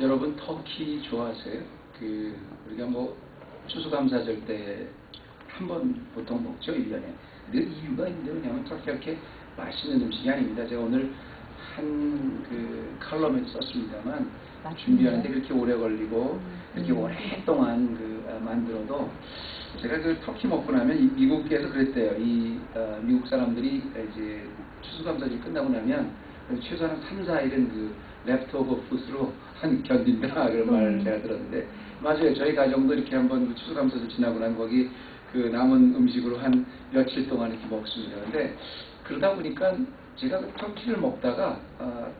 여러분 터키 좋아하세요? 우리가 뭐 추수감사절 때 한 번 보통 먹죠, 1년에. 늘 이유가 있는데, 왜냐하면 터키가 이렇게 맛있는 음식이 아닙니다. 제가 오늘 한 칼럼에도 썼습니다만, 준비하는데 그렇게 오래 걸리고 그렇게 오랫동안 만들어도, 제가 터키 먹고 나면 미국에서 그랬대요. 미국 사람들이 이제 추수감사절 끝나고 나면 최소한 3, 4일은 랩트오버 푸드로 견딘다, 그런 말을 제가 들었는데, 맞아요. 저희 가정도 이렇게 한번 추수감사절 지나고 나면 거기 남은 음식으로 한 며칠 동안 이렇게 먹습니다. 근데 그러다 보니까 제가 터키를 먹다가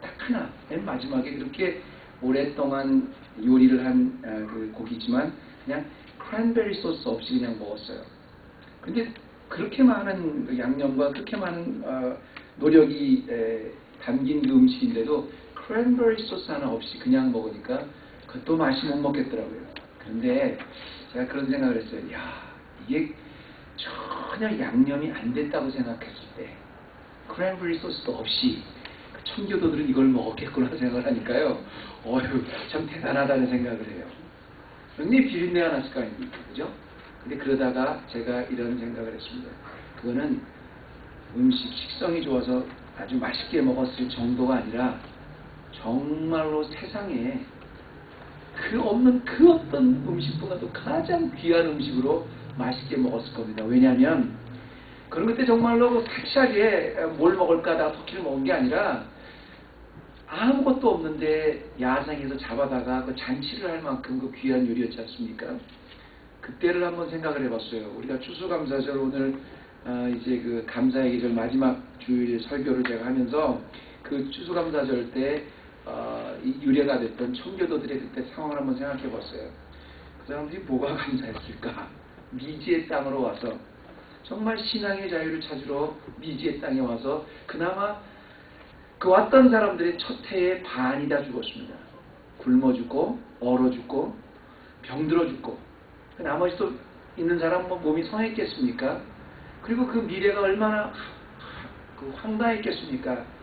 딱 하나, 맨 마지막에 그렇게 오랫동안 요리를 한 고기지만 그냥 크랜베리 소스 없이 그냥 먹었어요. 근데 그렇게 많은 양념과 그렇게 많은 노력이 담긴 음식인데도 크랜베리 소스 하나 없이 그냥 먹으니까 그것도 맛이 못 먹겠더라고요. 그런데 제가 그런 생각을 했어요. 야, 이게 전혀 양념이 안 됐다고 생각했을 때 크랜베리 소스도 없이 청교도들은 이걸 먹었겠구나 생각을 하니까요. 어휴, 참 대단하다는 생각을 해요. 굉장히 비린내가 났을 거 아닙니까? 그죠? 근데 그러다가 제가 이런 생각을 했습니다. 그거는 식성이 좋아서 아주 맛있게 먹었을 정도가 아니라 정말로 세상에 없는 그 어떤 음식보다도 가장 귀한 음식으로 맛있게 먹었을 겁니다. 왜냐하면 그런 그때 정말로 사치하게 뭘 먹을까 다 터키를 먹은 게 아니라 아무것도 없는데 야생에서 잡아다가 잔치를 할 만큼 귀한 요리였지 않습니까? 그때를 한번 생각을 해봤어요. 우리가 추수감사절 오늘 이제 감사의 계절 마지막 주일 설교를 제가 하면서 추수감사절 때 유래가 됐던 청교도들의 그때 상황을 한번 생각해 봤어요. 그 사람들이 뭐가 감사했을까? 미지의 땅으로 와서 정말 신앙의 자유를 찾으러 미지의 땅에 와서 그나마 왔던 사람들의 첫 해의 반이 다 죽었습니다. 굶어 죽고 얼어 죽고 병들어 죽고 나머지 또 있는 사람 몸이 성했겠습니까? 그리고 그 미래가 얼마나 황당했겠습니까?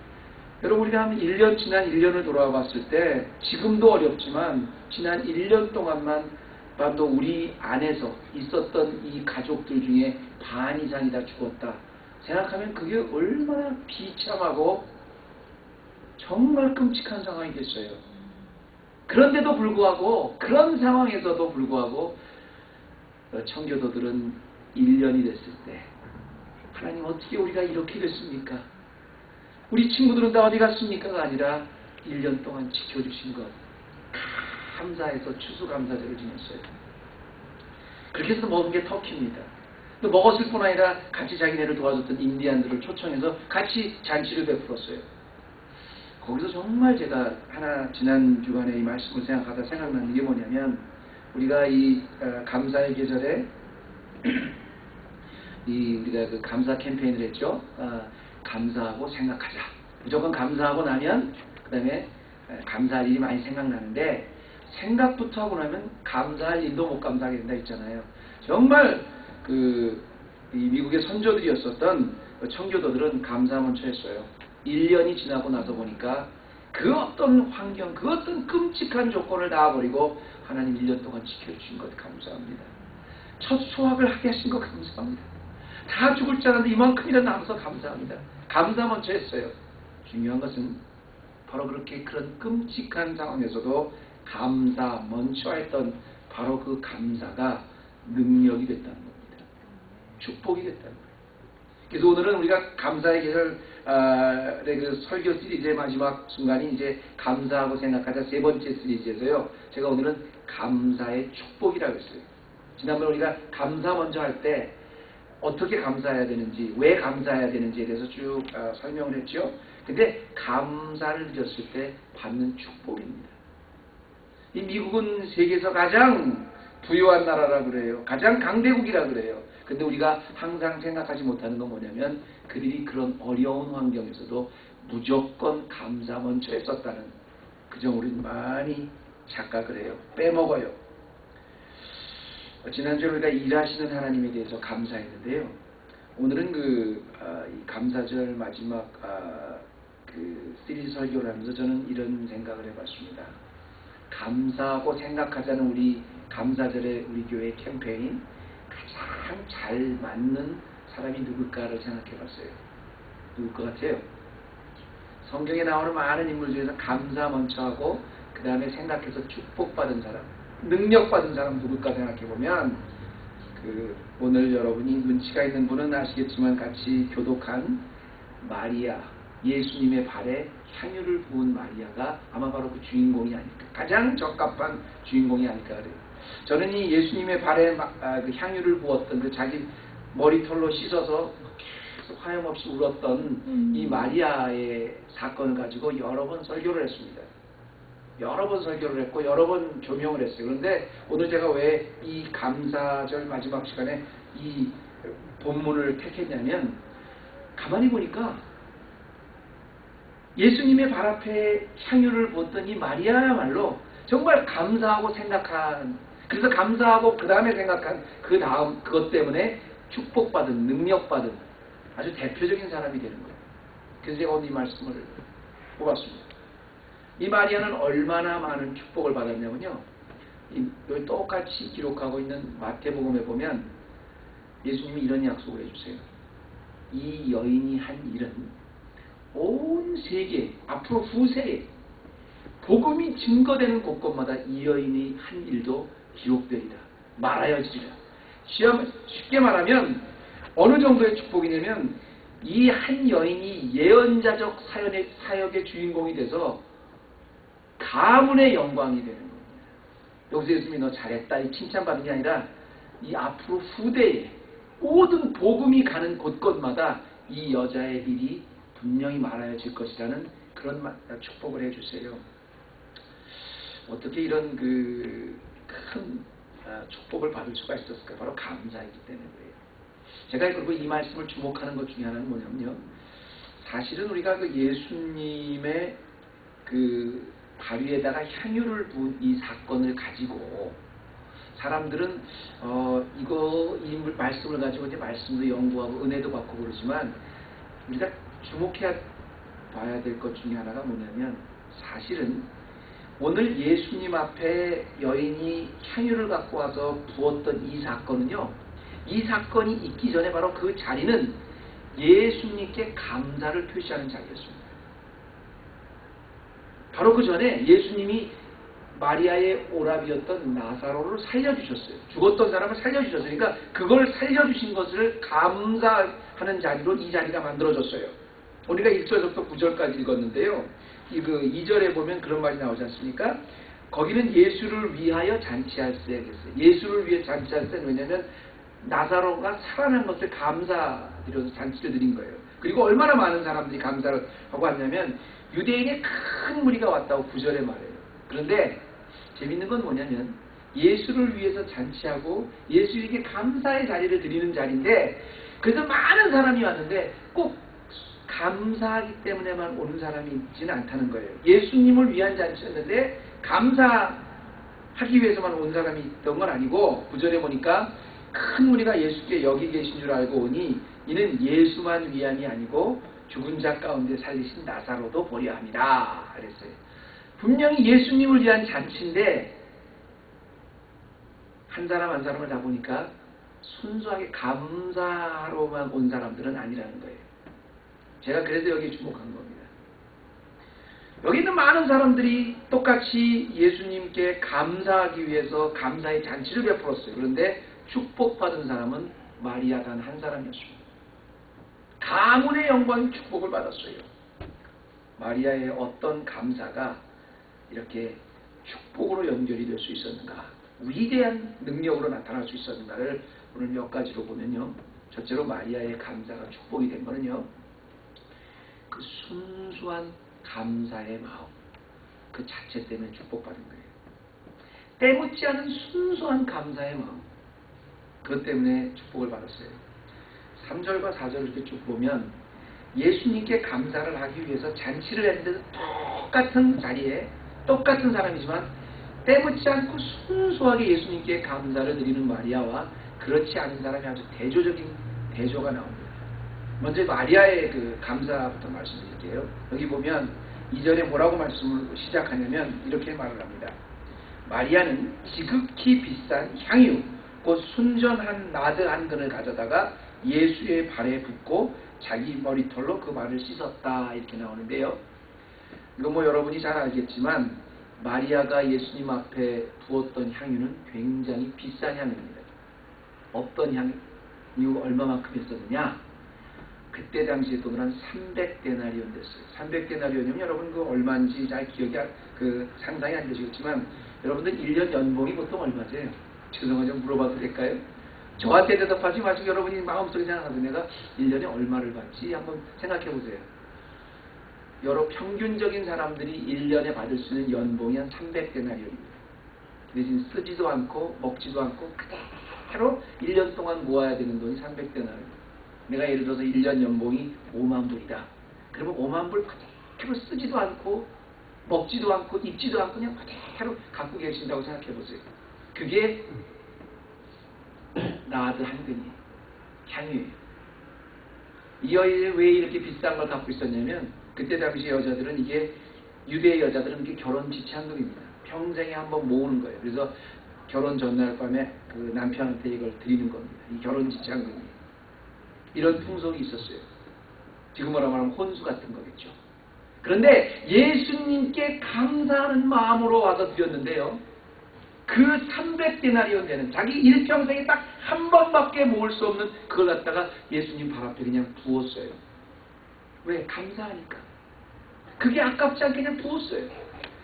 여러분, 우리가 한 지난 1년을 돌아와 봤을 때 지금도 어렵지만 지난 1년 동안만 봐도 우리 안에서 있었던 이 가족들 중에 반 이상이 다 죽었다 생각하면 그게 얼마나 비참하고 정말 끔찍한 상황이겠어요. 그런데도 불구하고, 그런 상황에서도 불구하고 청교도들은 1년이 됐을 때 하나님, 어떻게 우리가 이렇게 됐습니까? 우리 친구들은 다 어디 갔습니까가 아니라 1년 동안 지켜주신 것 감사해서 추수감사절을 지냈어요. 그렇게 해서 먹은 게 터키입니다. 또 먹었을 뿐 아니라 같이 자기네를 도와줬던 인디안들을 초청해서 같이 잔치를 베풀었어요. 거기서 정말 제가 지난 주간에 이 말씀을 생각하다 생각나는 게 뭐냐면, 우리가 감사의 계절에 우리가 감사 캠페인을 했죠. 감사하고 생각하자. 무조건 감사하고 나면 그 다음에 감사할 일이 많이 생각나는데, 생각부터 하고 나면 감사할 일도 못 감사하게 된다 했잖아요. 정말 이 미국의 선조들이었었던 청교도들은 감사 먼저 했어요. 1년이 지나고 나서 보니까 그 어떤 환경, 그 어떤 끔찍한 조건을 다 버리고 하나님 1년 동안 지켜주신 것 감사합니다. 첫 수확을 하게 하신 것 감사합니다. 다 죽을 줄 알았는데 이만큼이나 남아서 감사합니다. 감사 먼저 했어요. 중요한 것은 바로 그런 끔찍한 상황에서도 감사 먼저 했던 바로 그 감사가 능력이 됐다는 겁니다. 축복이 됐다는 거예요. 그래서 오늘은 우리가 감사의 계절의 설교 시리즈의 마지막 순간이 이제 감사하고 생각하자 세 번째 시리즈에서요. 제가 오늘은 감사의 축복이라고 했어요. 지난번에 우리가 감사 먼저 할 때 어떻게 감사해야 되는지, 왜 감사해야 되는지에 대해서 쭉 설명을 했죠. 근데 감사를 드렸을 때 받는 축복입니다. 이 미국은 세계에서 가장 부유한 나라라 그래요. 가장 강대국이라 그래요. 근데 우리가 항상 생각하지 못하는 건 뭐냐면, 그들이 그런 어려운 환경에서도 무조건 감사 먼저 했었다는 그 점 우리는 많이 착각을 해요. 빼먹어요. 지난주에 우리가 일하시는 하나님에 대해서 감사했는데요. 오늘은 이 감사절 마지막 시리즈 설교를 하면서 저는 이런 생각을 해봤습니다. 감사하고 생각하자는 우리 감사절의 우리 교회 캠페인 가장 잘 맞는 사람이 누굴까를 생각해 봤어요. 누굴 것 같아요? 성경에 나오는 많은 인물 중에서 감사 먼저 하고 그 다음에 생각해서 축복받은 사람, 능력받은 사람 누굴까 생각해 보면 오늘 여러분이 눈치가 있는 분은 아시겠지만 같이 교독한 마리아, 예수님의 발에 향유를 부은 마리아가 아마 바로 그 주인공이 아닐까, 가장 적합한 주인공이 아닐까 그래요. 저는 이 예수님의 발에 그 향유를 부었던 그 자기 머리털로 씻어서 계속 하염없이 울었던 이 마리아의 사건을 가지고 여러 번 설교를 했습니다. 여러 번 설교를 했고 여러 번 조명을 했어요. 그런데 오늘 제가 왜 이 감사절 마지막 시간에 이 본문을 택했냐면, 가만히 보니까 예수님의 발 앞에 향유를 부었던 이 마리아야말로 정말 감사하고 생각한, 그래서 감사하고 그 다음에 생각한 그 다음 그것 때문에 축복받은, 능력받은 아주 대표적인 사람이 되는 거예요. 그래서 제가 오늘 이 말씀을 뽑았습니다. 이 마리아는 얼마나 많은 축복을 받았냐면요, 여기 똑같이 기록하고 있는 마태복음에 보면 예수님이 이런 약속을 해주세요. 이 여인이 한 일은 온 세계, 앞으로 후세에 복음이 증거되는 곳곳마다 이 여인이 한 일도 기록되리라, 말하여지리라. 쉽게 말하면 어느 정도의 축복이냐면, 이 한 여인이 예언자적 사역의 주인공이 돼서 가문의 영광이 되는 겁니다. 여기서 예수님이 너 잘했다 이 칭찬받는 게 아니라 이 앞으로 후대에 모든 복음이 가는 곳곳마다 이 여자의 일이 분명히 말하여질 것이라는 그런 축복을 해주세요. 어떻게 이런 큰 축복을 받을 수가 있었을까? 바로 감사이기 때문에 그래요. 제가 그리고 이 말씀을 주목하는 것 중에 하나는 뭐냐면요, 사실은 우리가 그 예수님의 발 위에다가 향유를 부은 이 사건을 가지고 사람들은 이 말씀을 가지고 이제 말씀도 연구하고 은혜도 받고 그러지만, 우리가 주목해야 봐야 될 것 중에 하나가 뭐냐면, 사실은 오늘 예수님 앞에 여인이 향유를 갖고 와서 부었던 이 사건은요, 이 사건이 있기 전에 바로 그 자리는 예수님께 감사를 표시하는 자리였습니다. 바로 그 전에 예수님이 마리아의 오라비였던 나사로를 살려주셨어요. 죽었던 사람을 살려주셨어요. 그러니까 그걸 살려주신 것을 감사하는 자리로 이 자리가 만들어졌어요. 우리가 1절부터 9절까지 읽었는데요. 2절에 보면 그런 말이 나오지 않습니까? 거기는 예수를 위하여 잔치할 때 그랬어요. 예수를 위해 잔치할 때는 왜냐하면 나사로가 살아난 것을 감사드려서 잔치를 드린 거예요. 그리고 얼마나 많은 사람들이 감사를 하고 왔냐면 유대인의 큰 무리가 왔다고 9절에 말해요. 그런데 재밌는 건 뭐냐면 예수를 위해서 잔치하고 예수에게 감사의 자리를 드리는 자리인데, 그래서 많은 사람이 왔는데 꼭 감사하기 때문에만 오는 사람이 있지는 않다는 거예요. 예수님을 위한 잔치였는데 감사하기 위해서만 온 사람이 있던 건 아니고, 9절에 보니까 큰 무리가 예수께 여기 계신 줄 알고 오니 이는 예수만 위함이 아니고 죽은 자 가운데 살리신 나사로도 보려 합니다. 그랬어요. 분명히 예수님을 위한 잔치인데 한 사람 한 사람을 다 보니까 순수하게 감사하러만 온 사람들은 아니라는 거예요. 제가 그래서 여기에 주목한 겁니다. 여기 있는 많은 사람들이 똑같이 예수님께 감사하기 위해서 감사의 잔치를 베풀었어요. 그런데 축복받은 사람은 마리아 단 한 사람이었습니다. 가문의 영광 축복을 받았어요. 마리아의 어떤 감사가 이렇게 축복으로 연결이 될 수 있었는가, 위대한 능력으로 나타날 수 있었는가를 오늘 몇 가지로 보면요, 첫째로 마리아의 감사가 축복이 된 거는요, 그 순수한 감사의 마음 그 자체 때문에 축복받은 거예요. 때묻지 않은 순수한 감사의 마음, 그것 때문에 축복을 받았어요. 3절과 4절을 이렇게 쭉 보면 예수님께 감사를 하기 위해서 잔치를 했는데도 똑같은 자리에 똑같은 사람이지만 때묻지 않고 순수하게 예수님께 감사를 드리는 마리아와 그렇지 않은 사람이 아주 대조적인 대조가 나옵니다. 먼저 마리아의 그 감사부터 말씀드릴게요. 여기 보면 2절에 뭐라고 말씀을 시작하냐면 이렇게 말을 합니다. 마리아는 지극히 비싼 향유, 곧 순전한 나드 한 근을 가져다가 예수의 발에 붓고 자기 머리털로 그 발을 씻었다, 이렇게 나오는데요. 이거 뭐 여러분이 잘 알겠지만 마리아가 예수님 앞에 부었던 향유는 굉장히 비싼 향유입니다. 어떤 향유? 이거 얼마만큼 했었느냐? 그때 당시에 돈은 한 300데나리온 됐어요. 300데나리온이면 여러분 그 얼마인지 잘 기억이 상상이 안 되시겠지만 여러분들 1년 연봉이 보통 얼마세요? 죄송하지만 물어봐도 될까요? 저한테 대답하지 마시고 여러분이 마음속에 생각하세요. 내가 1년에 얼마를 받지? 한번 생각해 보세요. 여러 평균적인 사람들이 1년에 받을 수 있는 연봉이 한 300데나리온입니다. 대신 쓰지도 않고 먹지도 않고 그대로 1년 동안 모아야 되는 돈이 300데나리온. 내가 예를 들어서 1년 연봉이 5만 불이다. 그러면 5만 불 그대로 쓰지도 않고 먹지도 않고 입지도 않고 그냥 그대로 갖고 계신다고 생각해 보세요. 그게 나드 한 근이에요. 향유예요. 이 여인이 왜 이렇게 비싼 걸 갖고 있었냐면 그때 당시 여자들은 이게 유대 여자들은 이게 결혼 지참금입니다. 평생에 한번 모으는 거예요. 그래서 결혼 전날 밤에 그 남편한테 이걸 드리는 겁니다. 이 결혼 지참금이. 이런 풍속이 있었어요. 지금으로 말하면 혼수 같은 거겠죠. 그런데 예수님께 감사하는 마음으로 와서 드렸는데요. 그 300데나리온 되는 자기 일평생에 딱 한 번밖에 모을 수 없는 그걸 갖다가 예수님 발 앞에 그냥 부었어요. 왜? 감사하니까. 그게 아깝지 않게 그냥 부었어요.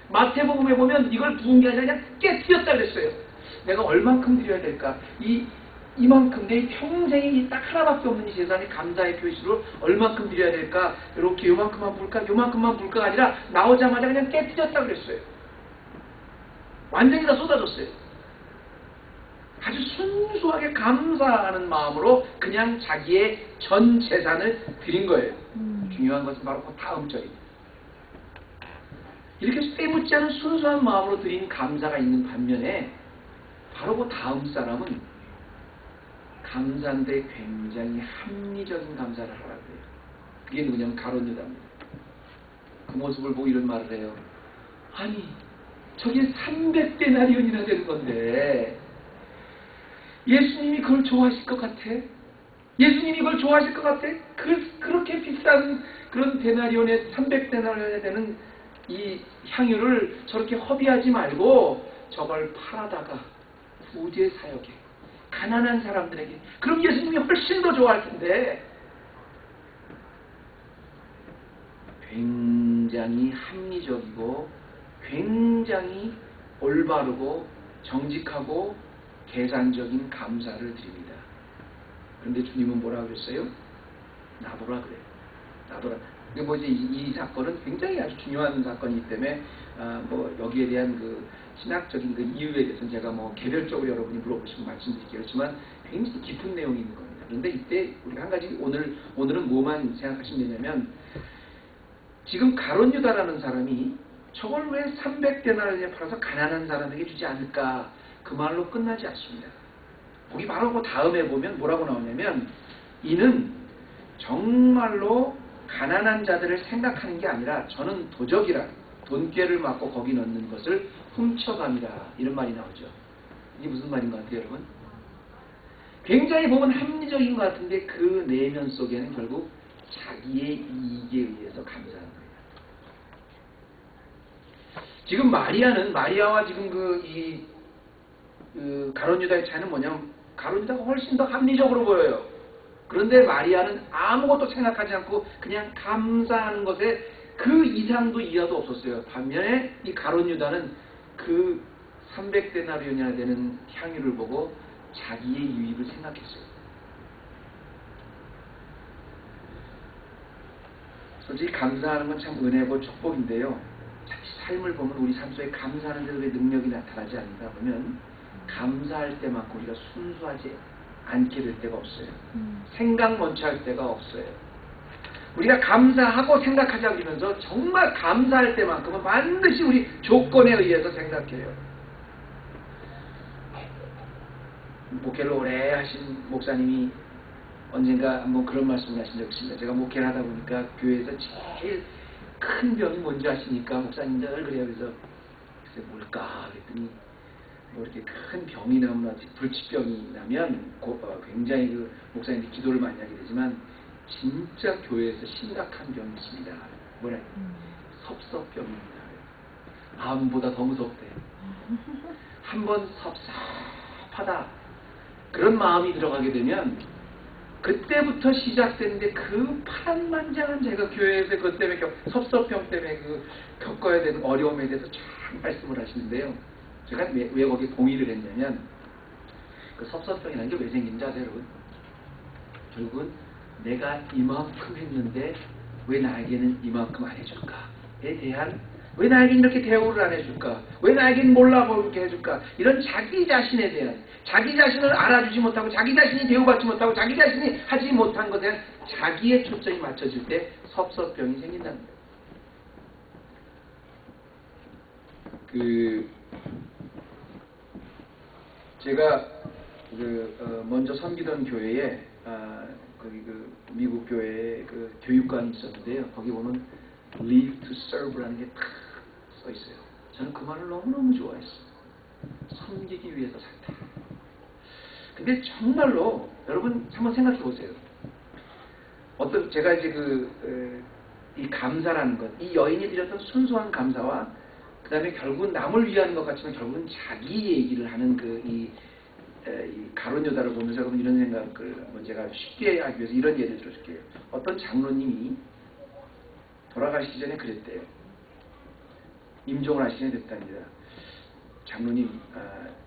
마태복음에 보면 이걸 부은 게 아니라 그냥 깨뜨렸다 그랬어요. 내가 얼만큼 드려야 될까? 이만큼 내 평생이 딱 하나밖에 없는 이 재산이 감사의 표시로 얼만큼 드려야 될까? 이렇게 요만큼만 불까? 요만큼만 불까? 아니라 나오자마자 그냥 깨뜨렸다 그랬어요. 완전히 다 쏟아졌어요. 아주 순수하게 감사하는 마음으로 그냥 자기의 전 재산을 드린 거예요. 중요한 것은 바로 그 다음 절입니다. 이렇게 쇠묻지 않은 순수한 마음으로 드린 감사가 있는 반면에 바로 그 다음 사람은 감사인데 굉장히 합리적인 감사를 하라고 해요. 그게 누구냐면 가룟 유다입니다. 그 모습을 보고 이런 말을 해요. 아니 저게 300데나리온이나 되는 건데 예수님이 그걸 좋아하실 것 같아? 예수님이 그걸 좋아하실 것 같아? 그렇게 비싼 그런 데나리온에 300데나리온에 되는 이 향유를 저렇게 허비하지 말고 저걸 팔아다가 부재 사역에 가난한 사람들에게, 그럼 예수님이 훨씬 더 좋아할 텐데. 굉장히 합리적이고 굉장히 올바르고 정직하고 계산적인 감사를 드립니다. 그런데 주님은 뭐라 그랬어요? 놔둬라 그래요. 놔둬라. 이게 뭐지? 이 사건은 굉장히 아주 중요한 사건이기 때문에 뭐 여기에 대한 그 신학적인 그 이유에 대해서는 제가 뭐 개별적으로 여러분이 물어보시면 말씀드릴게요. 그렇지만 굉장히 깊은 내용이 있는 겁니다. 그런데 이때 우리가 한 가지 오늘은 뭐만 생각하시면 되냐면 지금 가룟 유다라는 사람이 저걸 왜 300데나리온에 팔아서 가난한 사람에게 주지 않을까? 그 말로 끝나지 않습니다. 거기 바로 그 다음에 보면 뭐라고 나오냐면 이는 정말로 가난한 자들을 생각하는 게 아니라 저는 도적이라 돈꾀를 맞고 거기 넣는 것을 훔쳐갑니다. 이런 말이 나오죠. 이게 무슨 말인 것 같아요, 여러분? 굉장히 보면 합리적인 것 같은데 그 내면 속에는 결국 자기의 이익에 의해서 감사하는 거예요. 지금 마리아와 지금 가룟 유다의 차이는 뭐냐면 가룟 유다가 훨씬 더 합리적으로 보여요. 그런데 마리아는 아무것도 생각하지 않고 그냥 감사하는 것에 그 이상도 이하도 없었어요. 반면에 이 가룟 유다는 그 300데나리온이나 되는 향유를 보고 자기의 유익을 생각했어요. 솔직히 감사하는 건 참 은혜고 축복인데요. 자기 삶을 보면 우리 삶 속에 감사하는 데도 왜 능력이 나타나지 않는가 보면 감사할 때만큼 우리가 순수하지 않게 될 때가 없어요. 생각 먼저 할 때가 없어요. 우리가 감사하고 생각하자 그러면서 정말 감사할 때만큼은 반드시 우리 조건에 의해서 생각해요. 목회를 오래 하신 목사님이 언젠가 한번 그런 말씀을 하신 적이 있습니다. 제가 목회를 하다 보니까 교회에서 제일 큰 병이 뭔지 아십니까? 목사님들 그래요. 그래서 글쎄 뭘까 그랬더니 뭐 이렇게 큰 병이 나면 불치병이 나면 굉장히 그 목사님들이 기도를 많이 하게 되지만 진짜 교회에서 심각한 병이 있습니다. 뭐냐? 섭섭병입니다. 암보다 더 무섭대. 한번 섭섭하다 그런 마음이 들어가게 되면 그때부터 시작되는데 그 파란만장한 제가 교회에서 그것 때문에 섭섭병 때문에 겪어야 되는 어려움에 대해서 참 말씀을 하시는데요. 제가 왜 거기에 동의를 했냐면 그 섭섭병이라는 게 왜 생긴지 아세요, 여러분? 결국은 내가 이만큼 했는데 왜 나에게는 이만큼 안 해줄까에 대한 왜 나에게는 이렇게 대우를 안 해줄까? 왜 나에게는 몰라보게 해줄까? 이런 자기 자신에 대한 자기 자신을 알아주지 못하고 자기 자신이 대우받지 못하고 자기 자신이 하지 못한 것에 대한 자기의 초점이 맞춰질 때 섭섭병이 생긴답니다. 제가 먼저 섬기던 교회에 거기 미국 교회에 교육관이 있었는데요. 거기 보면 Live to Serve라는 게 딱 써 있어요. 저는 그 말을 너무너무 좋아했어요. 섬기기 위해서 살다. 근데 정말로 여러분 한번 생각해 보세요. 제가 이제 이 감사라는 것, 이 여인이 드렸던 순수한 감사와 그 다음에 결국은 남을 위하는 것 같지만 결국은 자기 얘기를 하는 이 가룟 유다를 보면서 여러분 이런 생각을 한번 제가 쉽게 하기 위해서 이런 예를 들어줄게요. 어떤 장로님이 돌아가시기 전에 그랬대요. 임종을 하시게 됐답니다. 장로님,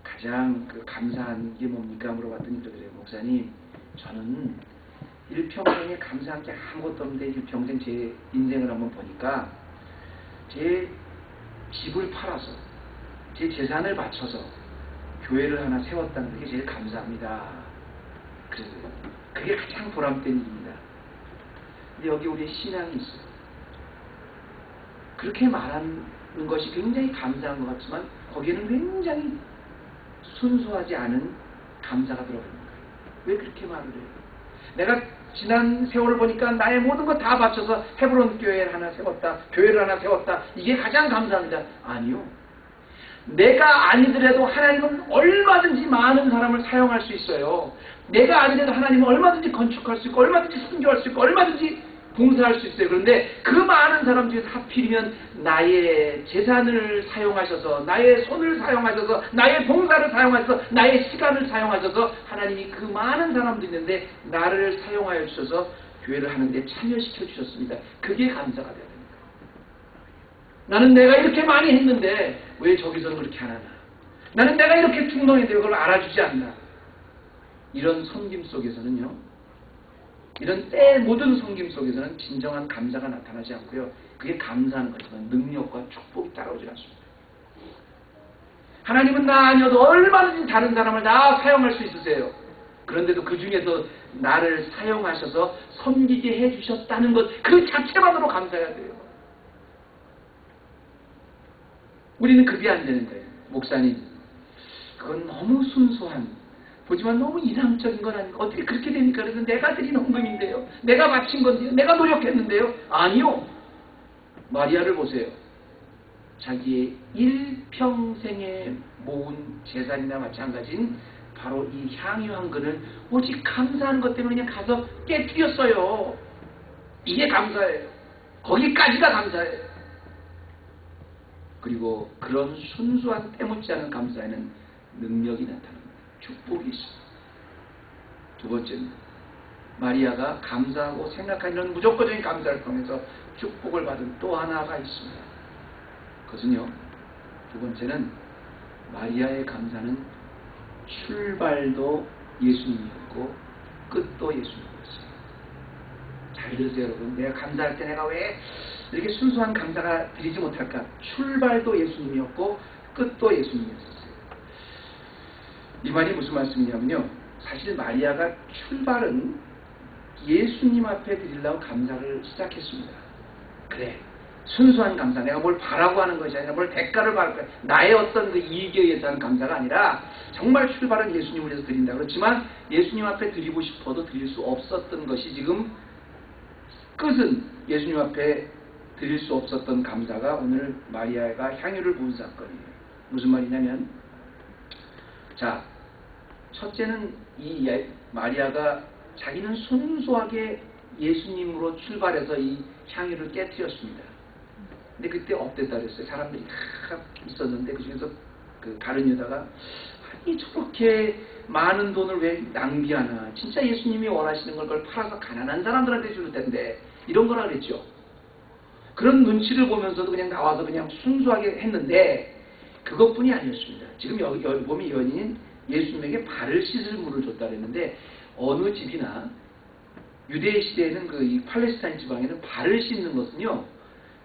가장 감사한 게 뭡니까? 물어봤더니 그러더래요. 목사님, 저는 일평생에 감사한 게 아무것도 없는데 일평생 제 인생을 한번 보니까 제 집을 팔아서 제 재산을 바쳐서 교회를 하나 세웠다는 게 제일 감사합니다. 그래서요. 그게 가장 보람된 일입니다. 근데 여기 우리의 신앙이 있어요. 그렇게 말하는 것이 굉장히 감사한 것 같지만 거기에는 굉장히 순수하지 않은 감사가 들어가 있는 거예요. 왜 그렇게 말을 해요? 내가 지난 세월을 보니까 나의 모든 것 다 바쳐서 헤브론 교회를 하나 세웠다. 교회를 하나 세웠다. 이게 가장 감사합니다. 아니요. 내가 아니더라도 하나님은 얼마든지 많은 사람을 사용할 수 있어요. 내가 아니더라도 하나님은 얼마든지 건축할 수 있고 얼마든지 선교할 수 있고 얼마든지 봉사할 수 있어요. 그런데 그 많은 사람 중에서 하필이면 나의 재산을 사용하셔서 나의 손을 사용하셔서 나의 봉사를 사용하셔서 나의 시간을 사용하셔서 하나님이 그 많은 사람도 있는데 나를 사용하여 주셔서 교회를 하는데 참여시켜 주셨습니다. 그게 감사가 돼야 됩니다. 나는 내가 이렇게 많이 했는데 왜 저기서는 그렇게 안 하나? 나는 내가 이렇게 충동했는데 그걸 알아주지 않나? 이런 섬김 속에서는요. 이런 모든 섬김 속에서는 진정한 감사가 나타나지 않고요. 그게 감사하는 거지만 능력과 축복이 따라오지 않습니다. 하나님은 나 아니어도 얼마든지 다른 사람을 다 사용할 수 있으세요. 그런데도 그 중에서 나를 사용하셔서 섬기게 해주셨다는 것 그 자체만으로 감사해야 돼요. 우리는 그게 안 되는 거예요. 목사님, 그건 너무 순수한 보지만 너무 이상적인 건 아니고 어떻게 그렇게 됩니까? 그래서 내가 드린 헌금인데요. 내가 바친 건데요. 내가 노력했는데요. 아니요. 마리아를 보세요. 자기의 일평생에 모은 재산이나 마찬가지인 바로 이 향유 한 근을 오직 감사하는 것 때문에 그냥 가서 깨뜨렸어요. 이게 감사예요. 거기까지가 감사예요. 그리고 그런 순수한 때묻지 않은 감사에는 능력이 나타납니다. 축복이 있습니다. 두 번째는 마리아가 감사하고 생각하는 이런 무조건적인 감사를 통해서 축복을 받은 또 하나가 있습니다. 그것은요. 두 번째는 마리아의 감사는 출발도 예수님이었고 끝도 예수님이었어요. 잘 들으세요 여러분. 내가 감사할 때 내가 왜 이렇게 순수한 감사가 드리지 못할까? 출발도 예수님이었고 끝도 예수님이었어요. 이 말이 무슨 말씀이냐면요. 사실 마리아가 출발은 예수님 앞에 드리려고 감사를 시작했습니다. 그래. 순수한 감사. 내가 뭘 바라고 하는 것이 아니라 뭘 대가를 바랄 거야. 나의 어떤 그 이익에 의해서 하는 감사가 아니라 정말 출발은 예수님을 위해서 드린다. 그렇지만 예수님 앞에 드리고 싶어도 드릴 수 없었던 것이 지금 끝은 예수님 앞에 드릴 수 없었던 감사가 오늘 마리아가 향유를 부은 사건이에요. 무슨 말이냐면 자, 첫째는 이 마리아가 자기는 순수하게 예수님으로 출발해서 이 향유를 깨뜨렸습니다. 근데 그때 어땠다 그랬어요? 사람들이 다 있었는데 그 중에서 그 다른 여자가 아니 저렇게 많은 돈을 왜 낭비하나, 진짜 예수님이 원하시는 걸 그걸 팔아서 가난한 사람들한테 줄 텐데, 이런 거라 그랬죠. 그런 눈치를 보면서도 그냥 나와서 그냥 순수하게 했는데 그것뿐이 아니었습니다. 지금 여기 보면 여인은 예수님에게 발을 씻을 물을 줬다 그랬는데, 어느 집이나 유대 시대에는 이 팔레스타인 지방에는 발을 씻는 것은요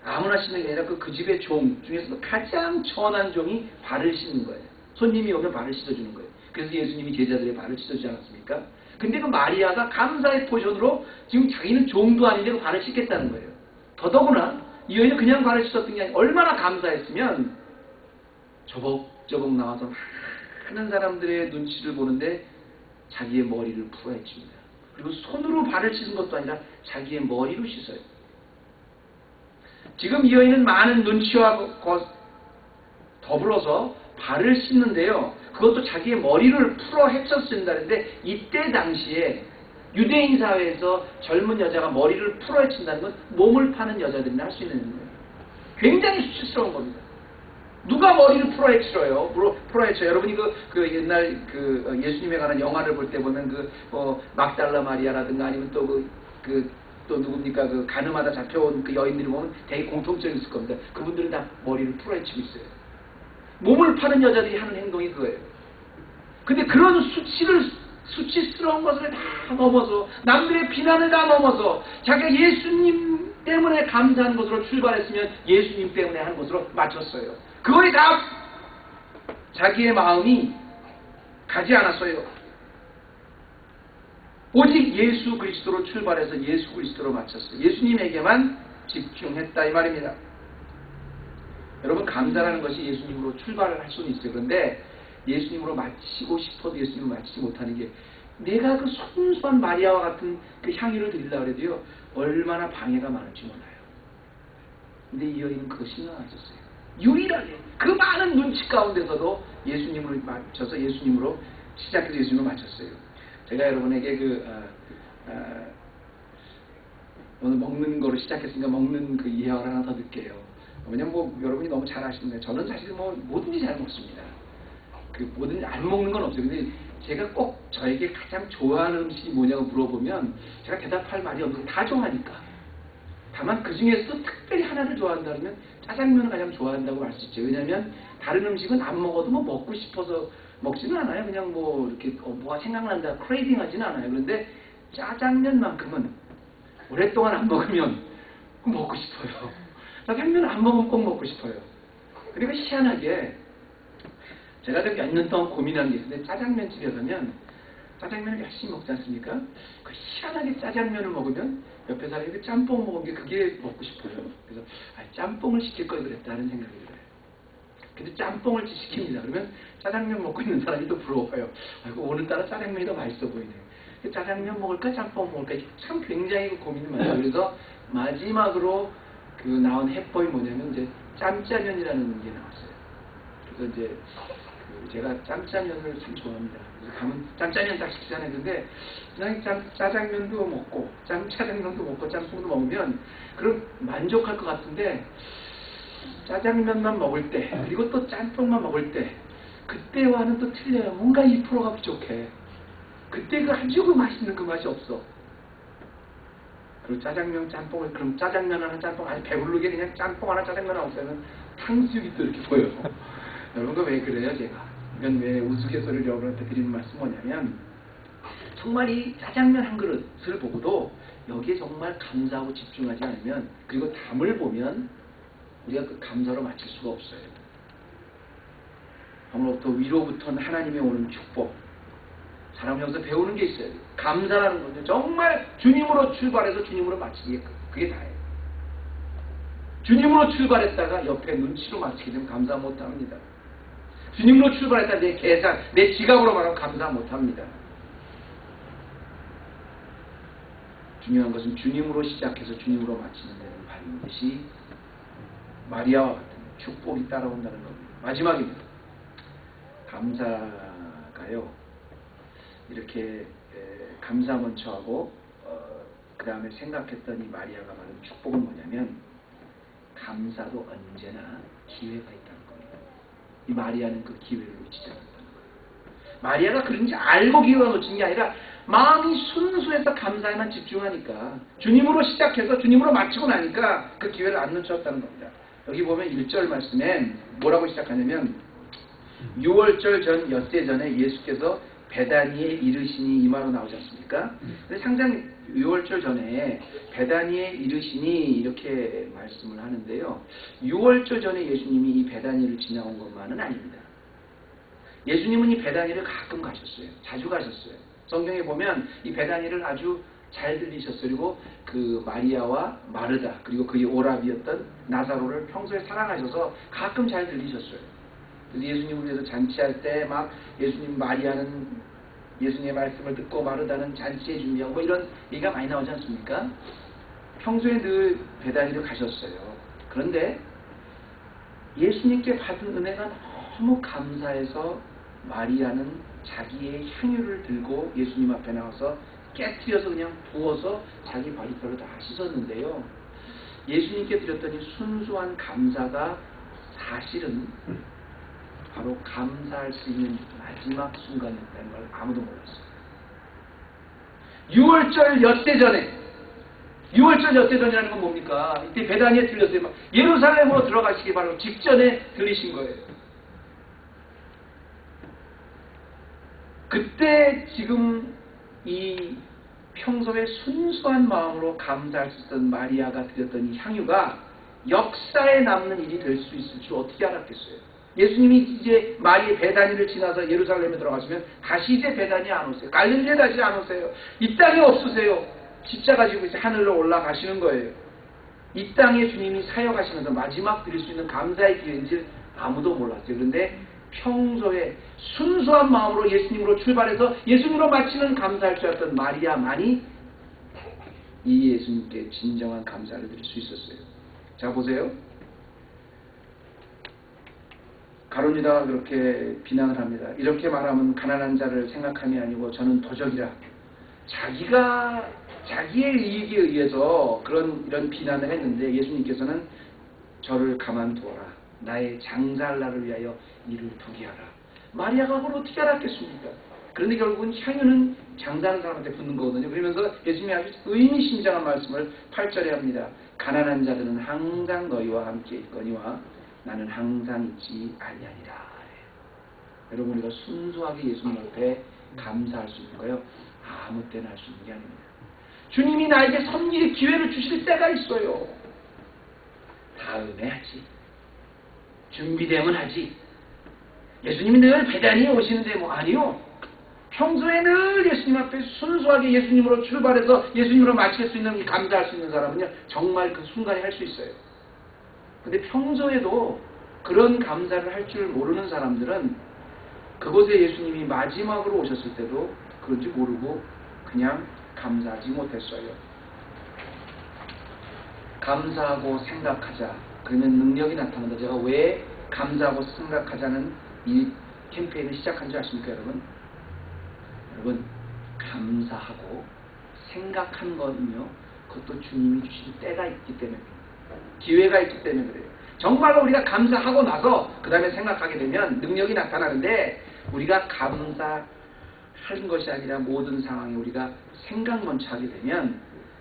아무나 씻는 게 아니라 그 집의 종 중에서도 가장 천한 종이 발을 씻는 거예요. 손님이 오면 발을 씻어주는 거예요. 그래서 예수님이 제자들의 발을 씻어주지 않았습니까? 근데 그 마리아가 감사의 포션으로 지금 자기는 종도 아닌데 그 발을 씻겠다는 거예요. 더더구나 이 여인은 그냥 발을 씻었던 게 아니라 얼마나 감사했으면 저벅저벅 나와서 많은 사람들의 눈치를 보는데 자기의 머리를 풀어헤칩니다. 그리고 손으로 발을 씻은 것도 아니라 자기의 머리로 씻어요. 지금 이 여인은 많은 눈치와 더불어서 발을 씻는데요, 그것도 자기의 머리를 풀어 헤쳤는다는데, 이때 당시에 유대인 사회에서 젊은 여자가 머리를 풀어 헤친다는 건 몸을 파는 여자들이나 할 수 있는 거예요. 굉장히 수치스러운 겁니다. 누가 머리를 풀어 헤쳐요? 풀어 헤쳐요. 여러분이 그 옛날 예수님에 관한 영화를 볼 때 보면 막달라 마리아라든가 아니면 또 누굽니까? 가늠하다 잡혀온 그 여인들이 보면 되게 공통점이 있을 겁니다. 그분들은 다 머리를 풀어 헤치고 있어요. 몸을 파는 여자들이 하는 행동이 그거예요. 근데 그런 수치스러운 것을 다 넘어서, 남들의 비난을 다 넘어서 자기가 예수님 때문에 감사한 것으로 출발했으면 예수님 때문에 한 것으로 마쳤어요. 그거에 다 자기의 마음이 가지 않았어요. 오직 예수 그리스도로 출발해서 예수 그리스도로 마쳤어요. 예수님에게만 집중했다 이 말입니다. 여러분, 감사라는 것이 예수님으로 출발을 할 수는 있어요. 그런데 예수님으로 마치고 싶어도 예수님을 마치지 못하는 게, 내가 그 순수한 마리아와 같은 그 향유를 드리려고 해도요 얼마나 방해가 많을지 몰라요. 근데 이 여인은 그거 신경 안 썼어요. 유일하게 그 많은 눈치 가운데서도 예수님을 맞춰서 예수님으로 시작해서 예수님을 마쳤어요. 제가 여러분에게 오늘 먹는 거로 시작했으니까 먹는 그 이야기를 하나 더 드릴게요. 왜냐면 여러분이 너무 잘 아시는데, 저는 사실 뭐든지 잘 먹습니다. 뭐든지 안 먹는 건 없어요. 근데 제가 꼭 저에게 가장 좋아하는 음식이 뭐냐고 물어보면 제가 대답할 말이 없는 다 좋아하니까. 다만 그 중에서도 특별히 하나를 좋아한다면 짜장면을 가장 좋아한다고 할 수 있죠. 왜냐하면 다른 음식은 안 먹어도 먹고 싶어서 먹지는 않아요. 그냥 이렇게 뭐가 생각난다, 크레이빙 하지는 않아요. 그런데 짜장면만큼은 오랫동안 안 먹으면 먹고 싶어요. 짜장면을 안 먹으면 꼭 먹고 싶어요. 그리고 희한하게 제가 몇 년 동안 고민한 게 있는데, 짜장면 집에 가면 짜장면을 열심히 먹지 않습니까? 희한하게 짜장면을 먹으면 옆에 사람이 짬뽕 먹은 게 그게 먹고 싶어요. 그래서 짬뽕을 시킬 걸 그랬다는 생각이 들어요. 근데 짬뽕을 시킵니다. 그러면 짜장면 먹고 있는 사람이 또 부러워요. 오늘따라 짜장면이 더 맛있어 보이네요. 짜장면 먹을까 짬뽕 먹을까, 참 굉장히 고민이 많아요. 그래서 마지막으로 나온 해법이 뭐냐면 이제 짬짜면이라는 게 나왔어요. 그래서 이제 제가 짬짜면을 참 좋아합니다. 그래서 가면 짬짜면 딱 시키잖아요. 근데 그냥 짜장면도 먹고 짜장면도 먹고 짬뽕도 먹으면 그럼 만족할 것 같은데, 짜장면만 먹을 때 그리고 또 짬뽕만 먹을 때 그때와는 또 틀려요. 뭔가 2%가 부족해. 그때 아주 맛있는 그 맛이 없어. 그리고 짜장면, 짬뽕을, 그럼 짜장면 하나, 짬뽕 아주 배부르게 그냥 짬뽕 하나, 짜장면 하나 없으면 탕수육이 또 이렇게 보여요. 여러분, 왜 그래요, 제가? 이건 왜 우스갯소리를 여러분한테 드리는 말씀 뭐냐면, 정말 이 짜장면 한 그릇을 보고도 여기에 정말 감사하고 집중하지 않으면, 그리고 담을 보면 우리가 그 감사로 마칠 수가 없어요. 정말부터 위로부터 하나님의 오는 축복, 사람 여기서 배우는 게 있어요. 감사라는 건요, 정말 주님으로 출발해서 주님으로 마치기, 그게 다예요. 주님으로 출발했다가 옆에 눈치로 마치게 되면 감사 못합니다. 주님으로 출발했다 내 계산, 내 지갑으로 말하면 감사 못합니다. 중요한 것은 주님으로 시작해서 주님으로 마치는 데는 반드시 마리아와 같은 축복이 따라온다는 겁니다. 마지막입니다. 감사를 제가요 이렇게 감사먼저하고 그 다음에 생각했던 이 마리아가 받은 축복은 뭐냐면 감사도 언제나 기회가 있다는 겁니다. 이 마리아는 그 기회를 놓치지 않았다는 거예요. 마리아가 그런지 알고 기회가 놓친 게 아니라 마음이 순수해서 감사에만 집중하니까 주님으로 시작해서 주님으로 마치고 나니까 그 기회를 안 놓쳤다는 겁니다. 여기 보면 1절 말씀에 뭐라고 시작하냐면 6월절 전 엿새 전에 예수께서 베다니에 이르시니 이 말로 나오지 않습니까? 근데 상당 6월절 전에 베다니에 이르시니 이렇게 말씀을 하는데요. 6월절 전에 예수님이 이 베다니를 지나온 것만은 아닙니다. 예수님은 이 베다니를 가끔 가셨어요. 자주 가셨어요. 성경에 보면 이 베다니를 아주 잘 들리셨어요. 그리고 그 마리아와 마르다 그리고 그의 오라비였던 나사로를 평소에 사랑하셔서 가끔 잘 들리셨어요. 그래서 예수님을 위해서 잔치할 때 막 예수님 마리아는 예수님의 말씀을 듣고 마르다는 잔치에 준비하고 뭐 이런 얘기가 많이 나오지 않습니까? 평소에 늘 베다니를 가셨어요. 그런데 예수님께 받은 은혜가 너무 감사해서 마리아는 자기의 향유를 들고 예수님 앞에 나와서 깨트려서 그냥 부어서 자기 바리뼈로 다 씻었는데요. 예수님께 드렸던 이 순수한 감사가 사실은 바로 감사할 수 있는 마지막 순간이었다는 걸 아무도 몰랐어요. 6월절 엿새 전에 6월절 엿새 전이라는 건 뭡니까? 이때 베다니에 들렸어요. 막 예루살렘으로 들어가시기 바로 직전에 들리신 거예요. 그때 지금 이 평소에 순수한 마음으로 감사할 수 있던 마리아가 드렸던 이 향유가 역사에 남는 일이 될 수 있을 줄 어떻게 알았겠어요? 예수님이 이제 마리아 베다니를 지나서 예루살렘에 들어가시면 다시 이제 베다니에 안 오세요. 갈릴리에 다시 안 오세요. 이 땅에 없으세요. 십자 가지고 이제 하늘로 올라가시는 거예요. 이 땅에 주님이 사역하시면서 마지막 드릴 수 있는 감사의 기회인지 아무도 몰랐어요. 그런데 평소에 순수한 마음으로 예수님으로 출발해서 예수님으로 마치는 감사할 줄 알았던 마리아만이 이 예수님께 진정한 감사를 드릴 수 있었어요. 자 보세요. 가룟유다가 그렇게 비난을 합니다. 이렇게 말하면 가난한 자를 생각함이 아니고 저는 도적이라. 자기가 자기의 이익에 의해서 이런 비난을 했는데 예수님께서는 저를 가만두어라. 나의 장사할 날을 위하여 이를 두게 하라. 마리아가 그걸 어떻게 알았겠습니까? 그런데 결국은 향유는 장사하는 사람한테 붙는 거거든요. 그러면서 예수님이 아주 의미심장한 말씀을 8절에 합니다. 가난한 자들은 항상 너희와 함께 있거니와 나는 항상 있지 아니하니라. 여러분 우리가 순수하게 예수님 앞에 감사할 수 있는 거요. 아무 때나 할 수 있는 게 아닙니다. 주님이 나에게 섭리의 기회를 주실 때가 있어요. 다음에 하지. 준비되면 하지. 예수님이 늘 베다니에 오시는데 뭐 아니요. 평소에 늘 예수님 앞에 순수하게 예수님으로 출발해서 예수님으로 마칠 수 있는 감사할 수 있는 사람은요. 정말 그 순간에 할 수 있어요. 근데 평소에도 그런 감사를 할 줄 모르는 사람들은 그곳에 예수님이 마지막으로 오셨을 때도 그런지 모르고 그냥 감사하지 못했어요. 감사하고 생각하자. 그러면 능력이 나타난다. 제가 왜 감사하고 생각하자는 이 캠페인을 시작한 줄 아십니까 여러분? 여러분 감사하고 생각한 거는요. 그것도 주님이 주신 때가 있기 때문에 기회가 있기 때문에 그래요. 정말로 우리가 감사하고 나서 그 다음에 생각하게 되면 능력이 나타나는데 우리가 감사하는 것이 아니라 모든 상황에 우리가 생각 먼저 하게 되면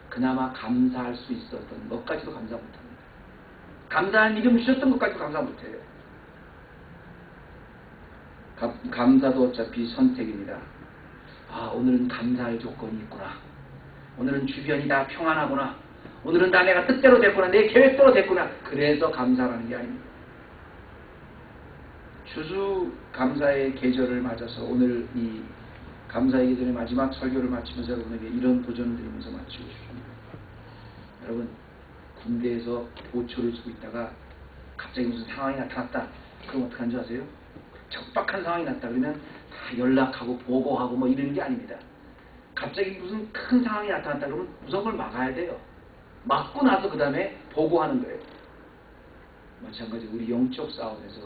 그나마 감사할 수 있었던 것까지도 감사 못합니다. 감사한 믿음 주셨던 것까지도 감사 못해요. 감사도 어차피 선택입니다. 아 오늘은 감사할 조건이 있구나. 오늘은 주변이 다 평안하구나. 오늘은 다 내가 뜻대로 됐구나. 내 계획대로 됐구나. 그래서 감사라는 게 아닙니다. 추수 감사의 계절을 맞아서 오늘 이 감사의 계절의 마지막 설교를 마치면서 여러분에게 이런 도전을 드리면서 마치고 싶습니다. 여러분 군대에서 보초를 주고 있다가 갑자기 무슨 상황이 나타났다. 그럼 어떡한 줄 아세요? 척박한 상황이 났다 그러면 다 연락하고 보고하고 뭐 이러는 게 아닙니다. 갑자기 무슨 큰 상황이 나타났다 그러면 우선 그걸 막아야 돼요. 막고 나서 그 다음에 보고하는 거예요. 마찬가지로 우리 영적 싸움에서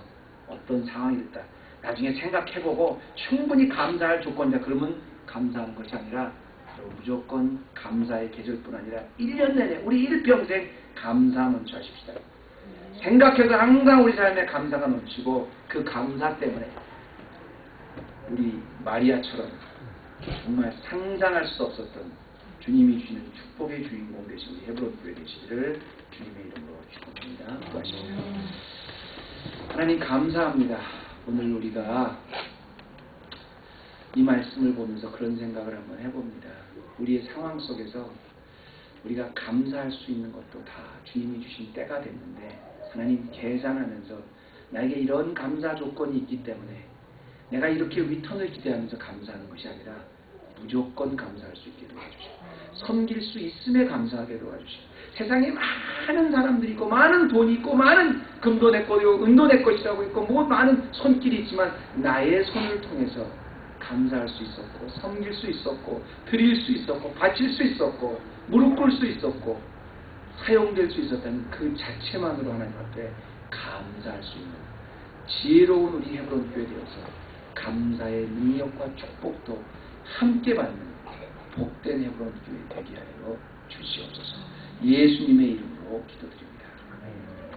어떤 상황이 됐다. 나중에 생각해보고 충분히 감사할 조건이다. 그러면 감사하는 것이 아니라 무조건 감사의 계절뿐 아니라 1년 내내 우리 일평생 감사 넘쳐하십시다. 생각해도 항상 우리 삶에 감사가 넘치고 그 감사 때문에 우리 마리아처럼 정말 상상할 수 없었던 주님이 주시는 축복의 주인공 되신 우리 헤브론 교회 되시기를 주님의 이름으로 축복합니다. 기도하십시오. 하나님 감사합니다. 오늘 우리가 이 말씀을 보면서 그런 생각을 한번 해봅니다. 우리의 상황 속에서 우리가 감사할 수 있는 것도 다 주님이 주신 때가 됐는데 하나님 계산하면서 나에게 이런 감사 조건이 있기 때문에 내가 이렇게 리턴을 기대하면서 감사하는 것이 아니라 무조건 감사할 수 있게 도와주시고 섬길 수 있음에 감사하게 도와주시고 세상에 많은 사람들이 있고 많은 돈이 있고 많은 금도 내 거고 은도 내 것이라고 있고 뭐 많은 손길이 있지만 나의 손을 통해서 감사할 수 있었고 섬길 수 있었고 드릴 수 있었고 바칠 수 있었고 무릎 꿇을 수 있었고 사용될 수 있었다는 그 자체만으로 하나님 앞에 감사할 수 있는 지혜로운 우리 헤브론 교회 되어서 감사의 능력과 축복도 함께 받는 복된 헤브론 교회 되게 하여 주시옵소서. 예수님의 이름으로 기도드립니다. 아멘.